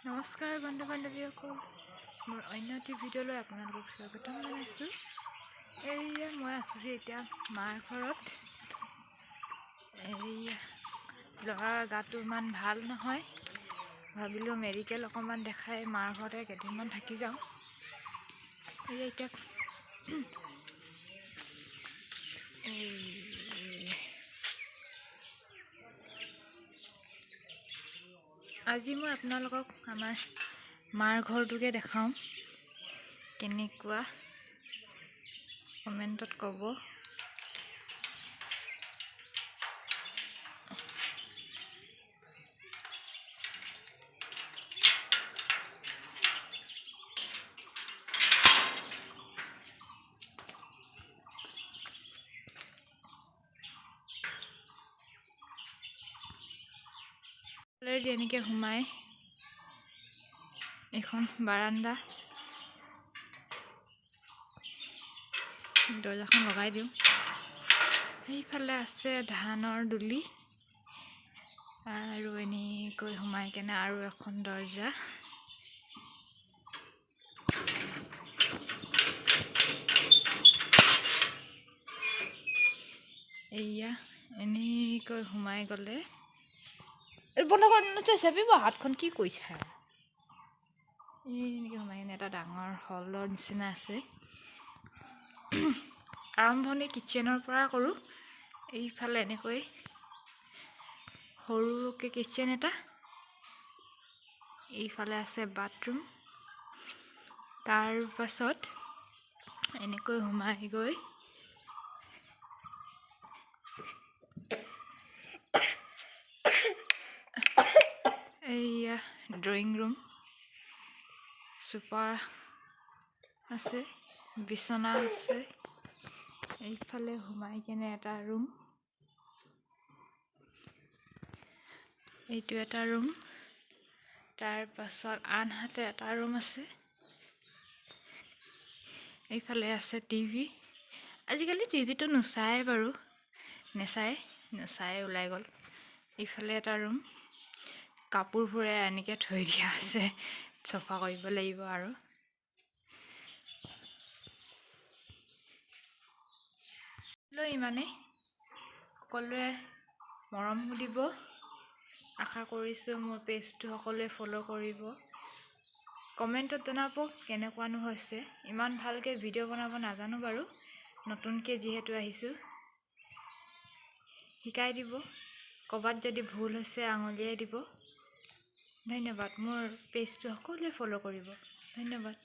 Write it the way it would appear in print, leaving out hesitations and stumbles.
নমস্কাৰ বন্ধু বান্ধৱীসকল, মোৰ অন্য এটি ভিডিঅ'লৈ আপোনালোকক স্বাগতম জনাইছোঁ। মই আছোঁহি এতিয়া মাৰ ঘৰত। ল'ৰাৰ গাটো ইমান ভাল নহয়, ভাবিলোঁ মেডিকেল অকণমান দেখাই মাৰ ঘৰতে কেইদিনমান থাকি যাওঁ। এতিয়া আজি মই আপোনালোকক আমাৰ মাৰ ঘৰটোকে দেখাওঁ। কেনেকুৱা কমেণ্টত ক'ব। এনেকৈ সোমাই এখন বাৰান্দা, দৰ্জাখন লগাই দিওঁ। সেইফালে আছে ধানৰ দুলি, আৰু এনেকৈ সোমাই কেনে আৰু এখন দৰ্জা। এনেকৈ সোমাই গ'লে বন্ধ কৰি চাপিব হাতখন, কি কৰিছা? এনেকৈ সোমাই কিনে এটা ডাঙৰ হলৰ নিচিনা আছে। আৰম্ভণি কিটচেনৰ পৰা কৰোঁ। এইফালে এনেকৈ সৰুকৈ কিটচেন এটা, এইফালে আছে বাথৰুম। তাৰ পাছত এনেকৈ সোমাই গৈ ড্ৰয়িং ৰুম, চোফা আছে, বিচনা আছে। এইফালে সোমাই কেনে এটা ৰুম, এইটো এটা ৰুম। তাৰ পাছত আনহাতে এটা ৰুম আছে। এইফালে আছে টিভি। আজিকালি টিভিটো নোচায় বাৰু, নোচায় ওলাই গ'ল। এইফালে এটা ৰুম, কাপোৰবোৰে এনেকৈ থৈ দিয়া আছে, চফা কৰিব লাগিব। আৰু ইমানেই, সকলোৱে মৰম দিব। আশা কৰিছোঁ মোৰ পেজটো সকলোৱে ফ'ল' কৰিব। কমেণ্টত জনাব কেনেকুৱানো হৈছে। ইমান ভালকৈ ভিডিঅ' বনাব নাজানো বাৰু, নতুনকৈ যিহেতু আহিছোঁ। শিকাই দিব। ক'ৰবাত যদি ভুল হৈছে আঙুলিয়াই দিব। ধন্যবাদ। মোৰ পেজটো সকলোৱে ফ'ল' কৰিব। ধন্যবাদ।